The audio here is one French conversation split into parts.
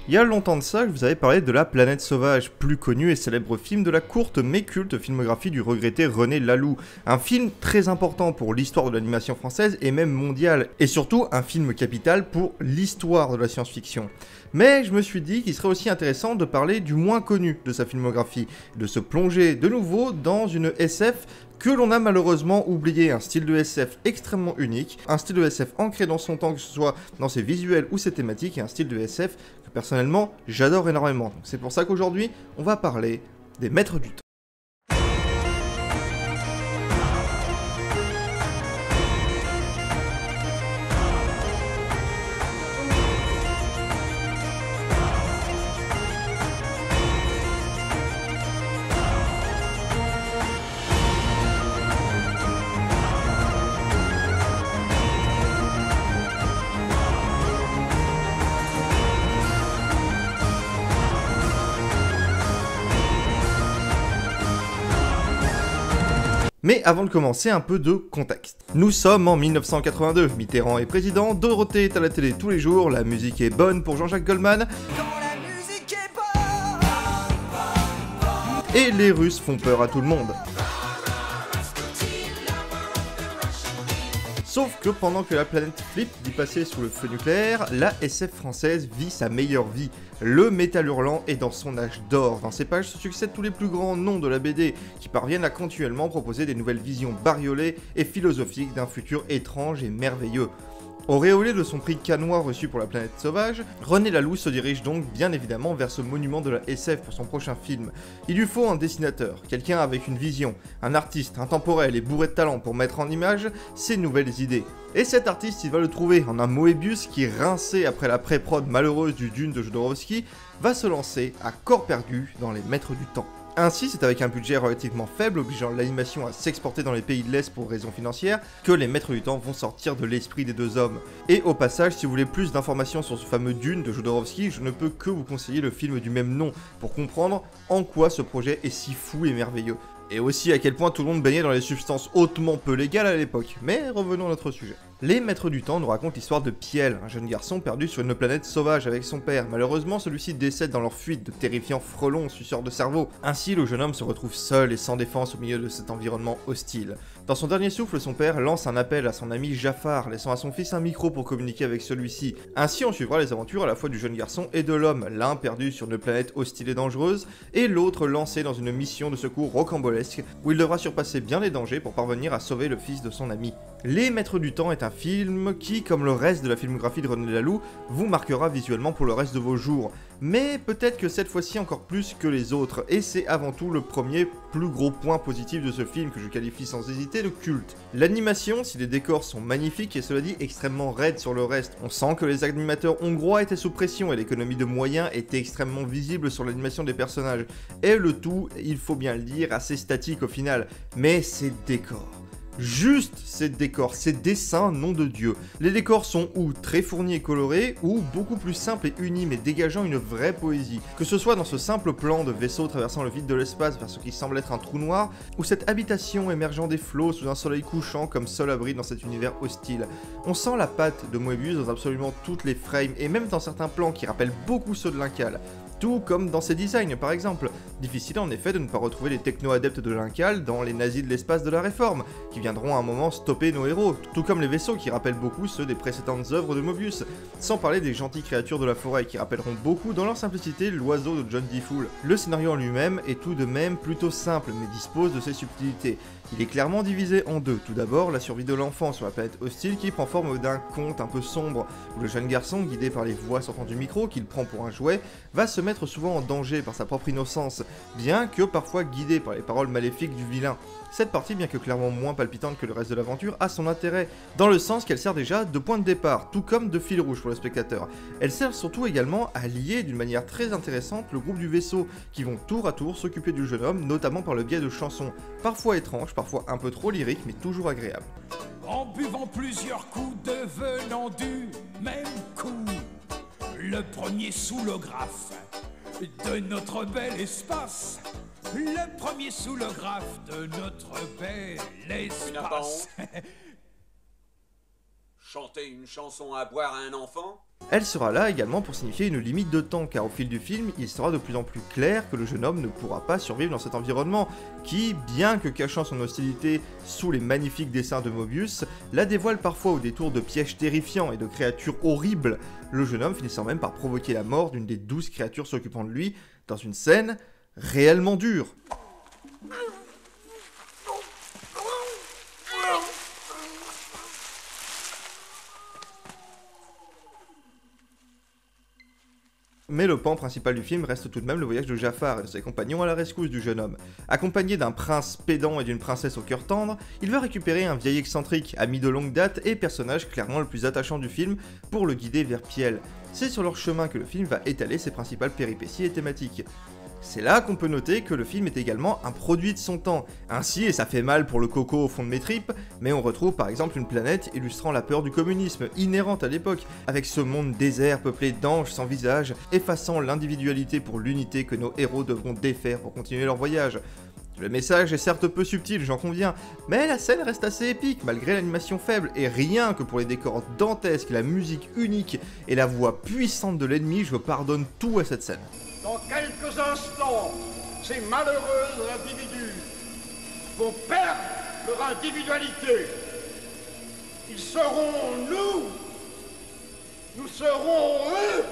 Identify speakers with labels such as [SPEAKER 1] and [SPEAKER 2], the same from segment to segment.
[SPEAKER 1] Il y a longtemps de ça, je vous avais parlé de La Planète Sauvage, plus connu et célèbre film de la courte mais culte filmographie du regretté René Laloux. Un film très important pour l'histoire de l'animation française et même mondiale, et surtout un film capital pour l'histoire de la science-fiction. Mais je me suis dit qu'il serait aussi intéressant de parler du moins connu de sa filmographie, de se plonger de nouveau dans une SF que l'on a malheureusement oublié, un style de SF extrêmement unique, un style de SF ancré dans son temps, que ce soit dans ses visuels ou ses thématiques, et un style de SF que personnellement j'adore énormément. Donc c'est pour ça qu'aujourd'hui on va parler des Maîtres du Temps. Mais avant de commencer, un peu de contexte. Nous sommes en 1982, Mitterrand est président, Dorothée est à la télé tous les jours, la musique est bonne pour Jean-Jacques Goldman, et les Russes font peur à tout le monde. Sauf que pendant que la planète Flip dit passer sous le feu nucléaire, la SF française vit sa meilleure vie. Le métal hurlant est dans son âge d'or. Dans ses pages se succèdent tous les plus grands noms de la BD, qui parviennent à continuellement proposer des nouvelles visions bariolées et philosophiques d'un futur étrange et merveilleux. Auréolé de son prix Canois reçu pour La Planète Sauvage, René Laloux se dirige donc bien évidemment vers ce monument de la SF pour son prochain film. Il lui faut un dessinateur, quelqu'un avec une vision, un artiste intemporel et bourré de talent pour mettre en image ses nouvelles idées. Et cet artiste, il va le trouver en un Moebius qui, rincé après la pré-prod malheureuse du Dune de Jodorowsky, va se lancer à corps perdu dans les Maîtres du Temps. Ainsi, c'est avec un budget relativement faible, obligeant l'animation à s'exporter dans les pays de l'Est pour raisons financières, que les Maîtres du Temps vont sortir de l'esprit des deux hommes. Et au passage, si vous voulez plus d'informations sur ce fameux Dune de Jodorowsky, je ne peux que vous conseiller le film du même nom, pour comprendre en quoi ce projet est si fou et merveilleux. Et aussi à quel point tout le monde baignait dans les substances hautement peu légales à l'époque. Mais revenons à notre sujet. Les Maîtres du Temps nous racontent l'histoire de Piel, un jeune garçon perdu sur une planète sauvage avec son père. Malheureusement, celui-ci décède dans leur fuite de terrifiants frelons suceurs de cerveau. Ainsi, le jeune homme se retrouve seul et sans défense au milieu de cet environnement hostile. Dans son dernier souffle, son père lance un appel à son ami Jafar, laissant à son fils un micro pour communiquer avec celui-ci. Ainsi, on suivra les aventures à la fois du jeune garçon et de l'homme, l'un perdu sur une planète hostile et dangereuse, et l'autre lancé dans une mission de secours rocambolesque, où il devra surpasser bien les dangers pour parvenir à sauver le fils de son ami. Les Maîtres du Temps est un film qui, comme le reste de la filmographie de René Laloux, vous marquera visuellement pour le reste de vos jours. Mais peut-être que cette fois-ci encore plus que les autres, et c'est avant tout le premier plus gros point positif de ce film que je qualifie sans hésiter de culte. L'animation, si les décors sont magnifiques et cela dit extrêmement raides sur le reste, on sent que les animateurs hongrois étaient sous pression et l'économie de moyens était extrêmement visible sur l'animation des personnages. Et le tout, il faut bien le dire, assez statique au final, mais ces décors. Juste ces décors, ces dessins, nom de Dieu. Les décors sont ou très fournis et colorés, ou beaucoup plus simples et unis mais dégageant une vraie poésie. Que ce soit dans ce simple plan de vaisseau traversant le vide de l'espace vers ce qui semble être un trou noir, ou cette habitation émergeant des flots sous un soleil couchant comme seul abri dans cet univers hostile. On sent la patte de Moebius dans absolument toutes les frames, et même dans certains plans qui rappellent beaucoup ceux de Lincal. Tout comme dans ses designs par exemple. Difficile en effet de ne pas retrouver les techno-adeptes de Lincal dans les nazis de l'espace de la Réforme, qui viendront à un moment stopper nos héros, tout comme les vaisseaux qui rappellent beaucoup ceux des précédentes œuvres de Moebius, sans parler des gentilles créatures de la forêt qui rappelleront beaucoup dans leur simplicité l'oiseau de John D. Fool. Le scénario en lui-même est tout de même plutôt simple, mais dispose de ses subtilités. Il est clairement divisé en deux. Tout d'abord, la survie de l'enfant sur la planète hostile qui prend forme d'un conte un peu sombre, où le jeune garçon, guidé par les voix sortant du micro qu'il prend pour un jouet, va se mettre souvent en danger par sa propre innocence, bien que parfois guidé par les paroles maléfiques du vilain. Cette partie, bien que clairement moins palpitante que le reste de l'aventure, a son intérêt, dans le sens qu'elle sert déjà de point de départ, tout comme de fil rouge pour le spectateur. Elle sert surtout également à lier d'une manière très intéressante le groupe du vaisseau, qui vont tour à tour s'occuper du jeune homme, notamment par le biais de chansons, parfois étranges, parfois un peu trop lyriques, mais toujours agréables.
[SPEAKER 2] En buvant plusieurs coups devenant du même coup, le premier sous l'ographe de notre bel espace. Le premier sous le graphe de notre bel espace.
[SPEAKER 3] Chanter une chanson à boire à un enfant?
[SPEAKER 1] Elle sera là également pour signifier une limite de temps, car au fil du film, il sera de plus en plus clair que le jeune homme ne pourra pas survivre dans cet environnement, qui, bien que cachant son hostilité sous les magnifiques dessins de Moebius, la dévoile parfois au détour de pièges terrifiants et de créatures horribles, le jeune homme finissant même par provoquer la mort d'une des 12 créatures s'occupant de lui, dans une scène réellement dure. Mais le pan principal du film reste tout de même le voyage de Jafar et de ses compagnons à la rescousse du jeune homme. Accompagné d'un prince pédant et d'une princesse au cœur tendre, il va récupérer un vieil excentrique, ami de longue date et personnage clairement le plus attachant du film pour le guider vers Piel. C'est sur leur chemin que le film va étaler ses principales péripéties et thématiques. C'est là qu'on peut noter que le film est également un produit de son temps. Ainsi, et ça fait mal pour le coco au fond de mes tripes, mais on retrouve par exemple une planète illustrant la peur du communisme, inhérente à l'époque, avec ce monde désert peuplé d'anges sans visage, effaçant l'individualité pour l'unité que nos héros devront défaire pour continuer leur voyage. Le message est certes peu subtil, j'en conviens, mais la scène reste assez épique malgré l'animation faible, et rien que pour les décors dantesques, la musique unique et la voix puissante de l'ennemi, je pardonne tout à cette scène.
[SPEAKER 3] Dans quelques instants, ces malheureux individus vont perdre leur individualité. Ils seront nous, nous serons eux,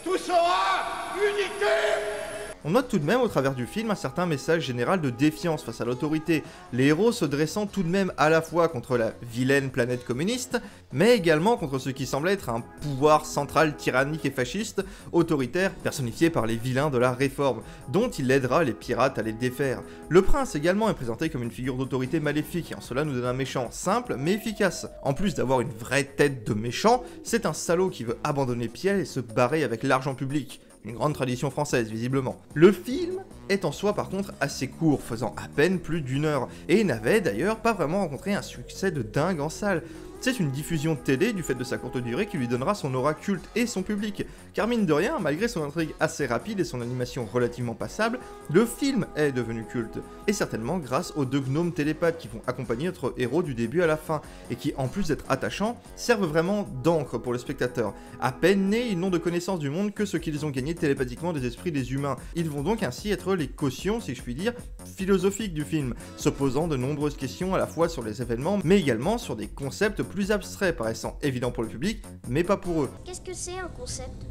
[SPEAKER 3] tout sera unité.
[SPEAKER 1] On note tout de même au travers du film un certain message général de défiance face à l'autorité, les héros se dressant tout de même à la fois contre la vilaine planète communiste, mais également contre ce qui semble être un pouvoir central tyrannique et fasciste, autoritaire, personnifié par les vilains de la Réforme, dont il aidera les pirates à les défaire. Le prince également est présenté comme une figure d'autorité maléfique, et en cela nous donne un méchant simple mais efficace. En plus d'avoir une vraie tête de méchant, c'est un salaud qui veut abandonner Piel et se barrer avec l'argent public. Une grande tradition française, visiblement. Le film est en soi par contre assez court, faisant à peine plus d'1 heure, et n'avait d'ailleurs pas vraiment rencontré un succès de dingue en salle. C'est une diffusion de télé du fait de sa courte durée qui lui donnera son aura culte et son public, car mine de rien, malgré son intrigue assez rapide et son animation relativement passable, le film est devenu culte, et certainement grâce aux 2 gnomes télépathes qui vont accompagner notre héros du début à la fin, et qui en plus d'être attachants, servent vraiment d'encre pour le spectateur. À peine nés, ils n'ont de connaissance du monde que ce qu'ils ont gagné télépathiquement des esprits des humains. Ils vont donc ainsi être les cautions, si je puis dire, philosophiques du film, se posant de nombreuses questions à la fois sur les événements, mais également sur des concepts plus abstraits paraissant évidents pour le public, mais pas pour eux.
[SPEAKER 4] Qu'est-ce que c'est un concept?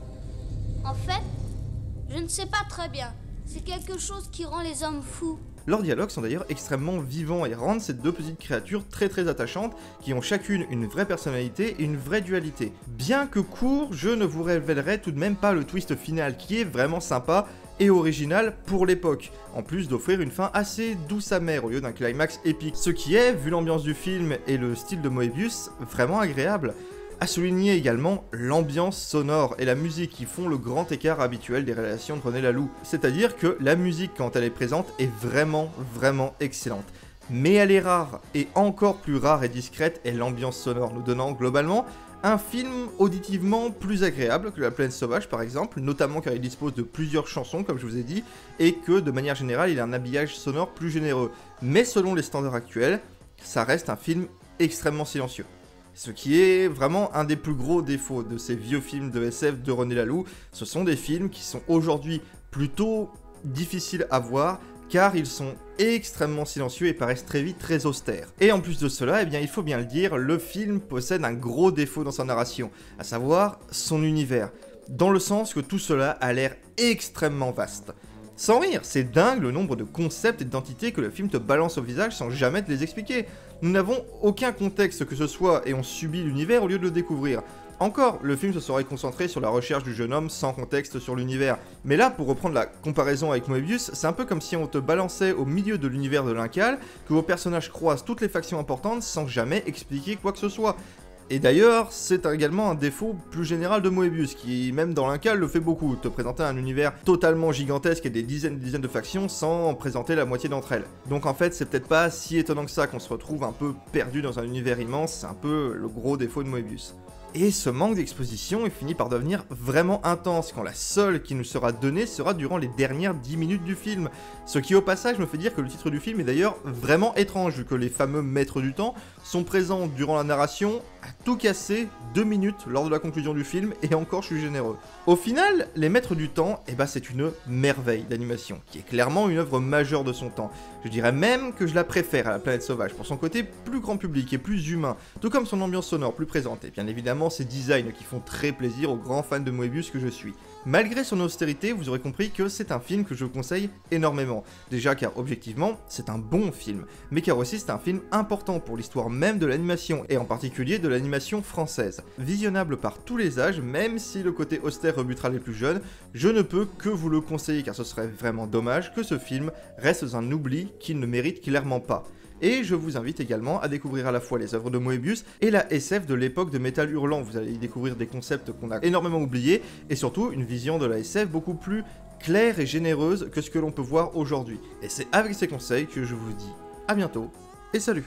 [SPEAKER 4] En fait, je ne sais pas très bien. C'est quelque chose qui rend les hommes fous.
[SPEAKER 1] Leurs dialogues sont d'ailleurs extrêmement vivants et rendent ces 2 petites créatures très attachantes qui ont chacune une vraie personnalité et une vraie dualité. Bien que court, je ne vous révélerai tout de même pas le twist final qui est vraiment sympa et original pour l'époque, en plus d'offrir une fin assez douce amère au lieu d'un climax épique, ce qui est, vu l'ambiance du film et le style de Moebius, vraiment agréable. À souligner également l'ambiance sonore et la musique qui font le grand écart habituel des réalisations de René Laloux, c'est-à-dire que la musique quand elle est présente est vraiment excellente. Mais elle est rare, et encore plus rare et discrète est l'ambiance sonore, nous donnant globalement un film auditivement plus agréable que La Plaine Sauvage par exemple, notamment car il dispose de plusieurs chansons comme je vous ai dit, et que de manière générale il a un habillage sonore plus généreux. Mais selon les standards actuels, ça reste un film extrêmement silencieux. Ce qui est vraiment un des plus gros défauts de ces vieux films de SF de René Laloux, ce sont des films qui sont aujourd'hui plutôt difficiles à voir, car ils sont extrêmement silencieux et paraissent très vite très austères. Et en plus de cela, eh bien, il faut bien le dire, le film possède un gros défaut dans sa narration, à savoir son univers, dans le sens que tout cela a l'air extrêmement vaste. Sans rire, c'est dingue le nombre de concepts et d'entités que le film te balance au visage sans jamais te les expliquer. Nous n'avons aucun contexte que ce soit et on subit l'univers au lieu de le découvrir. Encore, le film se serait concentré sur la recherche du jeune homme sans contexte sur l'univers. Mais là, pour reprendre la comparaison avec Moebius, c'est un peu comme si on te balançait au milieu de l'univers de l'Incal, que vos personnages croisent toutes les factions importantes sans jamais expliquer quoi que ce soit. Et d'ailleurs, c'est également un défaut plus général de Moebius, qui même dans l'Incal le fait beaucoup, te présenter un univers totalement gigantesque et des dizaines de factions sans présenter la moitié d'entre elles. Donc en fait, c'est peut-être pas si étonnant que ça qu'on se retrouve un peu perdu dans un univers immense, c'est un peu le gros défaut de Moebius. Et ce manque d'exposition est fini par devenir vraiment intense, quand la seule qui nous sera donnée sera durant les dernières 10 minutes du film. Ce qui au passage me fait dire que le titre du film est d'ailleurs vraiment étrange, vu que les fameux maîtres du temps sont présents durant la narration à tout casser 2 minutes lors de la conclusion du film, et encore je suis généreux. Au final, Les Maîtres du Temps, c'est une merveille d'animation, qui est clairement une œuvre majeure de son temps. Je dirais même que je la préfère à La Planète Sauvage, pour son côté plus grand public et plus humain, tout comme son ambiance sonore plus présente, et bien évidemment ses designs qui font très plaisir aux grands fans de Moebius que je suis. Malgré son austérité, vous aurez compris que c'est un film que je conseille énormément. Déjà car objectivement, c'est un bon film, mais car aussi c'est un film important pour l'histoire même de l'animation, et en particulier de l'animation française. Visionnable par tous les âges, même si le côté austère rebutera les plus jeunes, je ne peux que vous le conseiller car ce serait vraiment dommage que ce film reste dans un oubli qu'il ne mérite clairement pas. Et je vous invite également à découvrir à la fois les œuvres de Moebius et la SF de l'époque de Métal Hurlant. Vous allez y découvrir des concepts qu'on a énormément oubliés et surtout une vision de la SF beaucoup plus claire et généreuse que ce que l'on peut voir aujourd'hui. Et c'est avec ces conseils que je vous dis à bientôt et salut.